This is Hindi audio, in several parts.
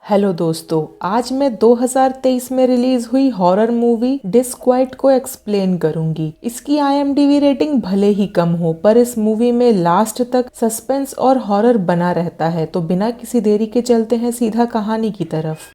हेलो दोस्तों, आज मैं 2023 में रिलीज हुई हॉरर मूवी डिसक्वाइट को एक्सप्लेन करूंगी। इसकी IMDb रेटिंग भले ही कम हो, पर इस मूवी में लास्ट तक सस्पेंस और हॉरर बना रहता है। तो बिना किसी देरी के चलते हैं सीधा कहानी की तरफ।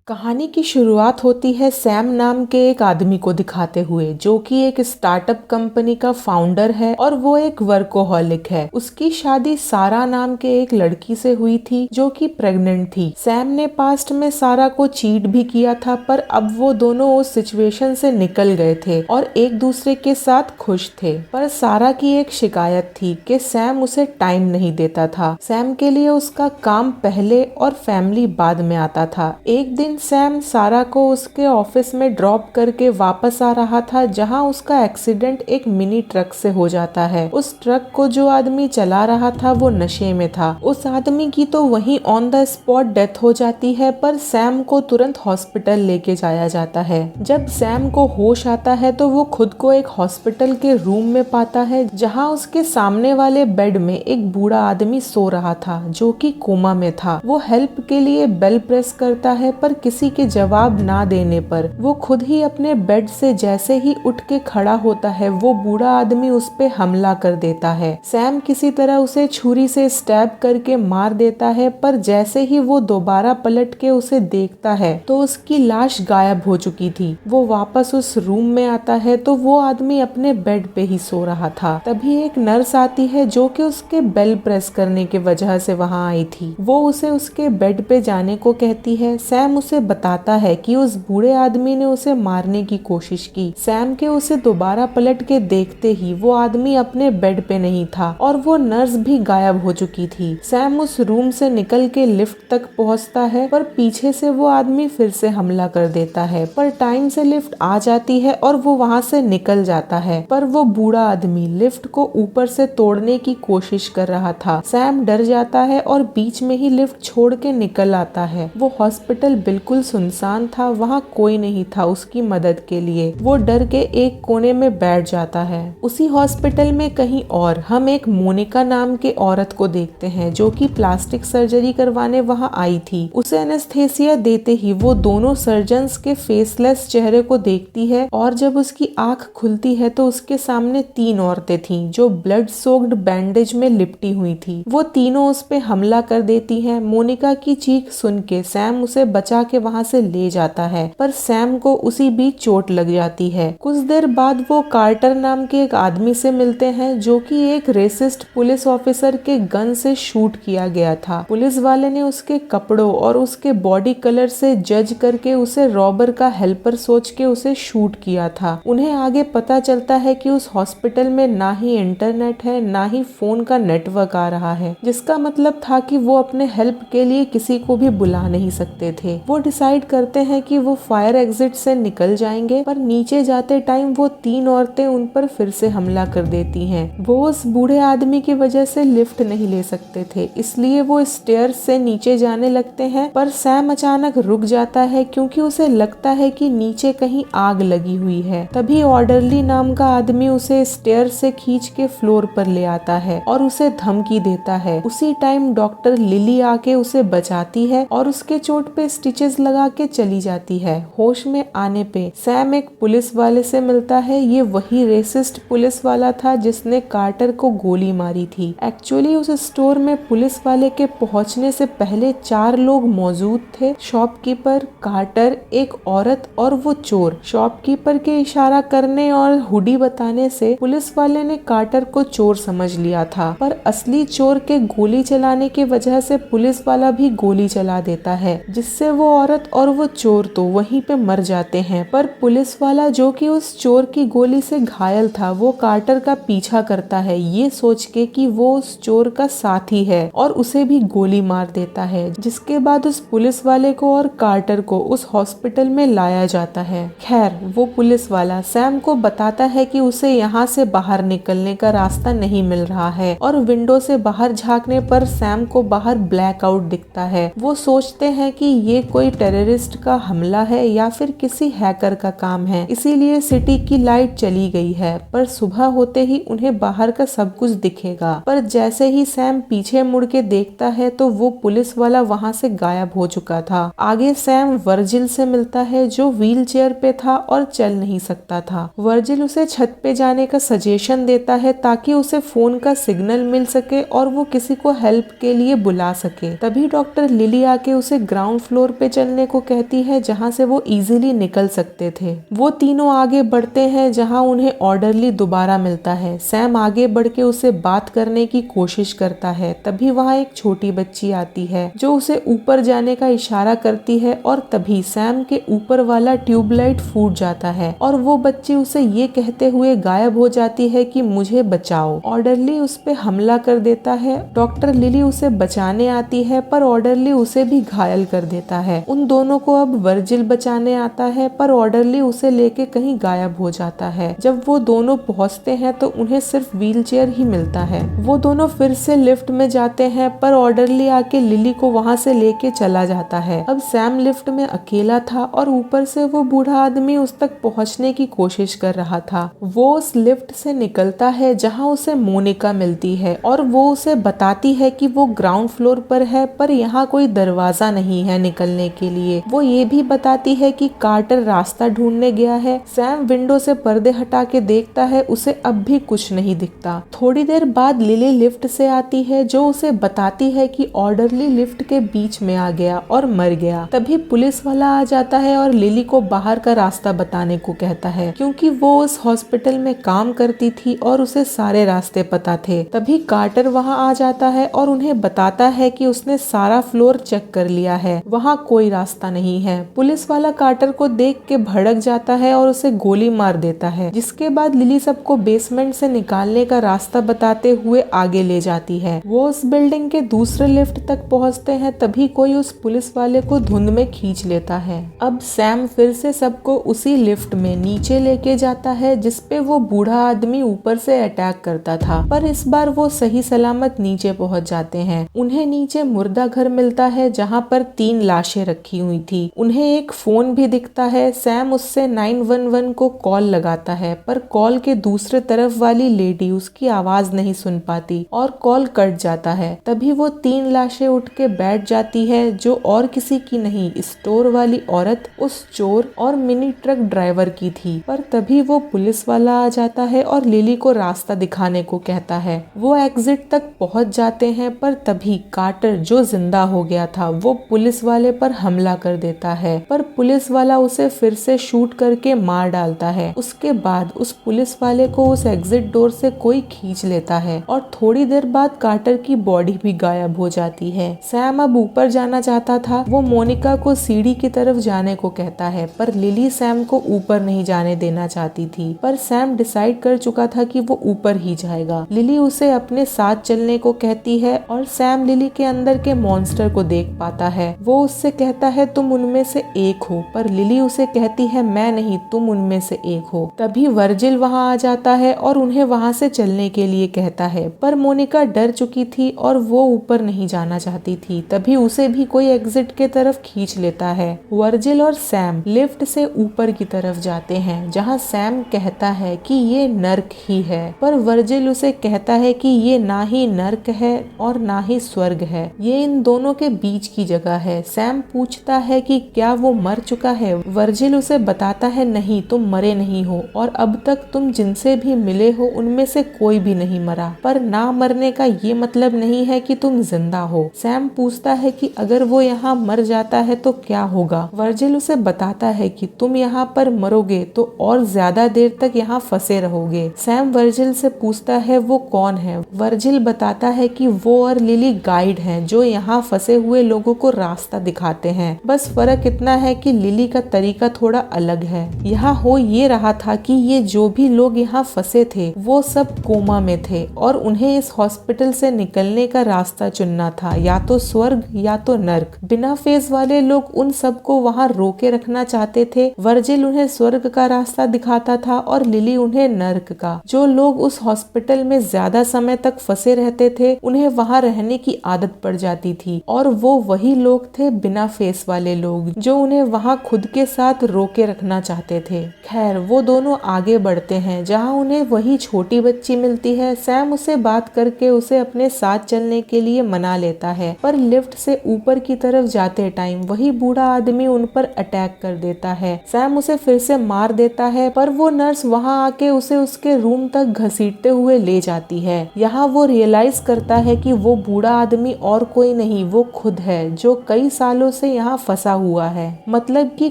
कहानी की शुरुआत होती है सैम नाम के एक आदमी को दिखाते हुए, जो कि एक स्टार्टअप कंपनी का फाउंडर है और वो एक वर्कोहॉलिक है। उसकी शादी सारा नाम के एक लड़की से हुई थी जो कि प्रेग्नेंट थी। सैम ने पास्ट में सारा को चीट भी किया था, पर अब वो दोनों उस सिचुएशन से निकल गए थे और एक दूसरे के साथ खुश थे। पर सारा की एक शिकायत थी कि सैम उसे टाइम नहीं देता था। सैम के लिए उसका काम पहले और फैमिली बाद में आता था। एक दिन सैम सारा को उसके ऑफिस में ड्रॉप करके वापस आ रहा था, जहां उसका एक्सीडेंट एक मिनी ट्रक से हो जाता है। उस ट्रक को जो आदमी चला रहा था वो नशे में था। उस आदमी की तो वहीं ऑन द स्पॉट डेथ हो जाती है, पर सैम को तुरंत हॉस्पिटल लेके जाया जाता है। जब सैम को होश आता है तो वो खुद को एक हॉस्पिटल के रूम में पाता है, जहां उसके सामने वाले बेड में एक बूढ़ा आदमी सो रहा था जो कि कोमा में था। वो हेल्प के लिए बेल प्रेस करता है, पर किसी के जवाब ना देने पर वो खुद ही अपने बेड से जैसे ही उठ के खड़ा होता है, वो बूढ़ा आदमी उस पे हमला कर देता है। सैम किसी तरह उसे छुरी से स्टैब करके मार देता है, पर जैसे ही वो दोबारा पलट के उसे देखता है तो उसकी लाश गायब हो चुकी थी। वो वापस उस रूम में आता है तो वो आदमी अपने बेड पे ही सो रहा था। तभी एक नर्स आती है जो कि उसके बेल प्रेस करने के वजह से वहां आई थी। वो उसे उसके बेड पे जाने को कहती है। सैम उसे बताता है कि उस बूढ़े आदमी ने उसे मारने की कोशिश की। सैम के उसे दोबारा पलट के देखते ही वो आदमी अपने बेड पे नहीं था और वो नर्स भी गायब हो चुकी थी। सैम उस रूम से निकल के लिफ्ट तक पहुंचता है, पर पीछे से वो आदमी फिर से हमला कर देता है। पर टाइम से लिफ्ट आ जाती है और वो वहां से निकल जाता है, पर वो बूढ़ा आदमी लिफ्ट को ऊपर से तोड़ने की कोशिश कर रहा था। सैम डर जाता है और बीच में ही लिफ्ट छोड़ के निकल आता है। वो हॉस्पिटल बिल्कुल सुनसान था, वहाँ कोई नहीं था उसकी मदद के लिए। वो डर के एक कोने में बैठ जाता है। उसी हॉस्पिटल में कहीं और हम एक मोनिका नाम के औरत को देखते हैं, जो कि प्लास्टिक सर्जरी करवाने वहाँ आई थी। उसे एनेस्थेसिया देते ही वो दोनों सर्जन्स के फेसलेस चेहरे को देखती है और जब उसकी आंख खुलती है तो उसके सामने 3 औरतें थीं जो ब्लड सोक्ड बैंडेज में लिपटी हुई थी। वो तीनों उस पे हमला कर देती हैं। मोनिका की चीख सुन के सैम उसे बचा के वहाँ से ले जाता है, पर सैम को उसी बीच चोट लग जाती है। कुछ देर बाद वो कार्टर नाम के एक आदमी से मिलते हैं, जो कि एक रेसिस्ट पुलिस ऑफिसर के गन से शूट किया गया था। पुलिस वाले ने उसके कपड़ों और उसके बॉडी कलर से जज करके उसे रॉबर का हेल्पर सोच के उसे शूट किया था। उन्हें आगे पता चलता है कि उस हॉस्पिटल में ना ही इंटरनेट है ना ही फोन का नेटवर्क आ रहा है, जिसका मतलब था कि वो अपने हेल्प के लिए किसी को भी बुला नहीं सकते थे। वो डिसाइड करते हैं कि वो फायर एग्जिट से निकल जाएंगे, पर नीचे जाते टाइम वो 3 औरतें उन पर फिर से हमला कर देती हैं। वो उस बूढ़े आदमी की वजह से लिफ्ट नहीं ले सकते थे, इसलिए वो स्टेयर्स से नीचे जाने लगते हैं, पर सैम अचानक रुक जाता है क्योंकि उसे लगता है कि नीचे कहीं आग लगी हुई है। तभी ऑर्डरली नाम का आदमी उसे स्टेयर से खींच के फ्लोर पर ले आता है और उसे धमकी देता है। उसी टाइम डॉक्टर लिली आके उसे बचाती है और उसके चोट पे स्टिचेस लगा के चली जाती है। होश में आने पे सैम एक पुलिस वाले से मिलता है। ये वही रेसिस्ट पुलिस वाला था जिसने कार्टर को गोली मारी थी। एक्चुअली उस स्टोर में पुलिस वाले के पहुंचने से पहले 4 लोग मौजूद थे। शॉपकीपर, कार्टर, एक औरत और वो चोर। शॉपकीपर के इशारा करने और हुडी बताने से पुलिस वाले ने कार्टर को चोर समझ लिया था, पर असली चोर के गोली चलाने की वजह से पुलिस वाला भी गोली चला देता है, जिससे वो औरत और वो चोर तो वहीं पे मर जाते हैं। पर पुलिस वाला जो कि उस चोर की गोली से घायल था, वो कार्टर का पीछा करता है, ये सोच के कि वो उस चोर का साथी है, और उसे भी गोली मार देता है। जिसके बाद उस पुलिस वाले को और कार्टर को उस हॉस्पिटल में लाया जाता है। खैर, वो पुलिस वाला सैम को बताता है कि उसे यहाँ से बाहर निकलने का रास्ता नहीं मिल रहा है, और विंडो से बाहर झांकने पर सैम को बाहर ब्लैकआउट दिखता है। वो सोचते हैं कि ये कोई कोई टेररिस्ट का हमला है या फिर किसी हैकर का काम है, इसीलिए सिटी की लाइट चली गई है। पर सुबह होते ही उन्हें बाहर का सब कुछ दिखेगा। पर जैसे ही सैम पीछे मुड़ के देखता है तो वो पुलिस वाला वहाँ से गायब हो चुका था। आगे सैम वर्जिल से मिलता है जो व्हील चेयर पे था और चल नहीं सकता था। वर्जिल उसे छत पे जाने का सजेशन देता है ताकि उसे फोन का सिग्नल मिल सके और वो किसी को हेल्प के लिए बुला सके। तभी डॉक्टर लिली आके उसे ग्राउंड फ्लोर पे चलने को कहती है जहाँ से वो इजीली निकल सकते थे। वो तीनों आगे बढ़ते हैं जहाँ उन्हें ऑर्डरली दोबारा मिलता है। सैम आगे बढ़ के उसे बात करने की कोशिश करता है। तभी वहाँ एक छोटी बच्ची आती है जो उसे ऊपर जाने का इशारा करती है और तभी सैम के ऊपर वाला ट्यूबलाइट फूट जाता है और वो बच्ची उसे ये कहते हुए गायब हो जाती है कि मुझे बचाओ। ऑर्डरली उस पे हमला कर देता है। डॉक्टर लिली उसे बचाने आती है पर ऑर्डरली उसे भी घायल कर देता है। उन दोनों को अब वर्जिल बचाने आता है पर ऑर्डरली उसे लेके कहीं गायब हो जाता है। जब वो दोनों पहुंचते हैं तो उन्हें सिर्फ व्हील चेयर ही मिलता है। वो दोनों फिर से लिफ्ट में जाते हैं पर ऑर्डरली आके लिली को वहाँ से लेके चला जाता है। अब सैम लिफ्ट में अकेला था और ऊपर से वो बूढ़ा आदमी उस तक पहुँचने की कोशिश कर रहा था। वो उस लिफ्ट से निकलता है जहाँ उसे मोनिका मिलती है और वो उसे बताती है कि वो ग्राउंड फ्लोर पर है पर यहाँ कोई दरवाजा नहीं है निकलने के लिए। वो ये भी बताती है कि कार्टर रास्ता ढूंढने गया है। सैम विंडो से पर्दे हटा के देखता है, उसे अब भी कुछ नहीं दिखता। थोड़ी देर बाद लिली लिफ्ट से आती है जो उसे बताती है कि ऑर्डरली लिफ्ट के बीच में आ गया और मर गया। तभी पुलिस वाला आ जाता है और लिली को बाहर का रास्ता बताने को कहता है क्योंकि वो उस हॉस्पिटल में काम करती थी और उसे सारे रास्ते पता थे। तभी कार्टर वहाँ आ जाता है और उन्हें बताता है कि उसने सारा फ्लोर चेक कर लिया है, वहाँ कोई रास्ता नहीं है। पुलिस वाला कार्टर को देख के भड़क जाता है और उसे गोली मार देता है, जिसके बाद लिली सबको बेसमेंट से निकालने का रास्ता बताते हुए आगे ले जाती है। वो उस बिल्डिंग के दूसरे लिफ्ट तक पहुँचते हैं तभी कोई उस पुलिस वाले को धुंध में खींच लेता है। अब सैम फिर से सबको उसी लिफ्ट में नीचे लेके जाता है जिसपे वो बूढ़ा आदमी ऊपर से अटैक करता था, पर इस बार वो सही सलामत नीचे पहुंच जाते हैं। उन्हें नीचे मुर्दा घर मिलता है जहां पर 3 लाशें रखी हुई थी। उन्हें एक फोन भी दिखता है। सैम उससे 911 को कॉल लगाता है पर कॉल के दूसरे तरफ वाली लेडी उसकी आवाज नहीं सुन पाती और कॉल कट जाता है। तभी वो 3 लाशें उठ के बैठ जाती है जो और किसी की नहीं, स्टोर वाली औरत, उस चोर और मिनी ट्रक ड्राइवर की थी। पर तभी वो पुलिस वाला आ जाता है और लिली को रास्ता दिखाने को कहता है। वो एग्जिट तक पहुंच जाते हैं पर तभी कार्टर जो जिंदा हो गया था वो पुलिस वाले पर हमला कर देता है, पर पुलिस वाला उसे फिर से शूट करके मार डालता है। उसके बाद उस पुलिस वाले को उस एग्जिट डोर से कोई खींच लेता है और थोड़ी देर बाद कार्टर की बॉडी भी गायब हो जाती है। सैम अब ऊपर जाना चाहता था। वो मोनिका को सीढ़ी की तरफ जाने को कहता है पर लिली सैम को ऊपर नहीं जाने देना चाहती थी, पर सैम डिसाइड कर चुका था कि वो ऊपर ही जाएगा। लिली उसे अपने साथ चलने को कहती है और सैम लिली के अंदर के मॉन्स्टर को देख पाता है। वो उससे कहता है तुम उनमें से एक हो, पर लिली उसे कहती है मैं नहीं, तुम उनमें से एक हो। तभी वर्जिल वहाँ आ जाता है और उन्हें वहाँ से चलने के लिए कहता है, पर मोनिका डर चुकी थी और वो ऊपर नहीं जाना चाहती थी। तभी उसे भी कोई एग्जिट के तरफ खींच लेता है। वर्जिल और सैम लिफ्ट से ऊपर की तरफ जाते हैं जहाँ सैम कहता है कि ये नर्क ही है, पर वर्जिल उसे कहता है कि ये ना ही नर्क है और ना ही स्वर्ग है, ये इन दोनों के बीच की जगह है। सैम पूछता है कि क्या वो मर चुका है। वर्जिल उसे बताता है नहीं, तुम मरे नहीं हो और अब तक तुम जिनसे भी मिले हो उनमें से कोई भी नहीं मरा, पर ना मरने का ये मतलब नहीं है कि तुम जिंदा हो। सैम पूछता है कि अगर वो यहाँ मर जाता है तो क्या होगा। वर्जिल उसे बताता है कि तुम यहाँ पर मरोगे तो और ज्यादा देर तक यहाँ फंसे रहोगे। सैम वर्जिल से पूछता है वो कौन है। वर्जिल बताता है कि वो और लिली गाइड हैं जो यहाँ फंसे हुए लोगों को रास्ता दिखाते हैं, बस फर्क इतना है कि लिली का तरीका थोड़ा अलग है। यहाँ हो ये रहा था कि ये जो भी लोग यहाँ फंसे थे वो सब कोमा में थे और उन्हें इस हॉस्पिटल से निकलने का रास्ता चुनना था, या तो स्वर्ग या तो नर्क। बिना फेस वाले लोग उन सबको वहाँ रोके रखना चाहते थे। वर्जिल उन्हें स्वर्ग का रास्ता दिखाता था और लिली उन्हें नर्क का। जो लोग उस हॉस्पिटल में ज्यादा समय तक फंसे रहते थे उन्हें वहाँ रहने की आदत पड़ जाती थी और वो वही लोग थे बिना फेस वाले लोग जो उन्हें वहाँ खुद के साथ रोके रखना चाहते थे। खैर वो दोनों आगे बढ़ते हैं जहाँ उन्हें वही छोटी बच्ची मिलती है। सैम उसे बात करके उसे अपने साथ चलने के लिए मना लेता है, पर लिफ्ट से ऊपर की तरफ जाते टाइम वही बूढ़ा आदमी उन पर अटैक कर देता है। सैम उसे फिर से मार देता है, पर वो नर्स वहाँ आके उसे उसके रूम तक घसीटते हुए ले जाती है। यहाँ वो रियलाइज करता है कि वो बूढ़ा आदमी और कोई नहीं, वो खुद है जो कई सालों से यहाँ फंसा हुआ है, मतलब कि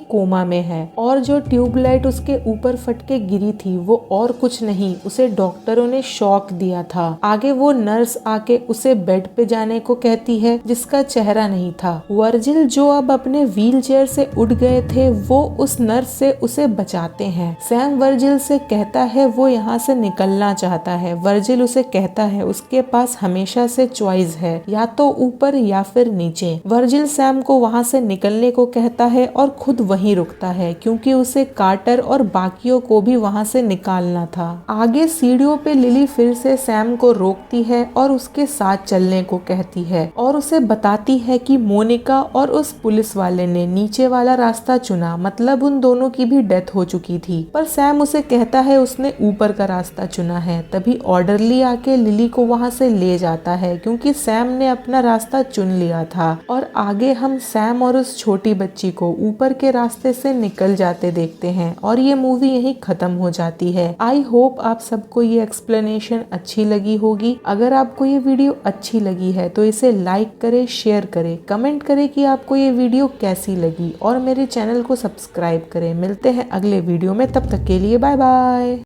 कोमा में है। और जो ट्यूबलाइट उसके ऊपर फटके गिरी थी वो और कुछ नहीं, उसे डॉक्टरों ने शॉक दिया था। आगे वो नर्स आके उसे बेड पे जाने को कहती है जिसका चेहरा नहीं था। वर्जिल जो अब अपने व्हील चेयर से उठ गए थे वो उस नर्स से उसे बचाते हैं। सैम वर्जिल से कहता है वो यहाँ से निकलना चाहता है। वर्जिल उसे कहता है उसके पास हमेशा से चॉइस है, या तो ऊपर या फिर नीचे। वर्जिल सैम को वहाँ से निकलने को कहता है और खुद वहीं रुकता है क्योंकि उसे कार्टर और बाकियों को भी वहाँ से निकालना था। आगे सीढ़ियों पे लिली फिर से सैम को रोकती है और उसके साथ चलने को कहती है और उसे बताती है कि मोनिका और उस पुलिस वाले ने नीचे वाला रास्ता चुना, मतलब उन दोनों की भी डेथ हो चुकी थी। पर सैम उसे कहता है उसने ऊपर का रास्ता चुना है। तभी ऑर्डरली आके लिली को वहाँ से ले जाता है क्योंकि सैम ने अपना रास्ता चुन लिया था। और आगे हम सैम और उस छोटी बच्ची को ऊपर के रास्ते से निकल जाते देखते हैं और ये मूवी यहीं खत्म हो जाती है। आई होप आप सबको ये एक्सप्लेनेशन अच्छी लगी होगी। अगर आपको ये वीडियो अच्छी लगी है तो इसे लाइक करें, शेयर करें, कमेंट करें कि आपको ये वीडियो कैसी लगी और मेरे चैनल को सब्सक्राइब करें। मिलते हैं अगले वीडियो में, तब तक के लिए बाय बाय।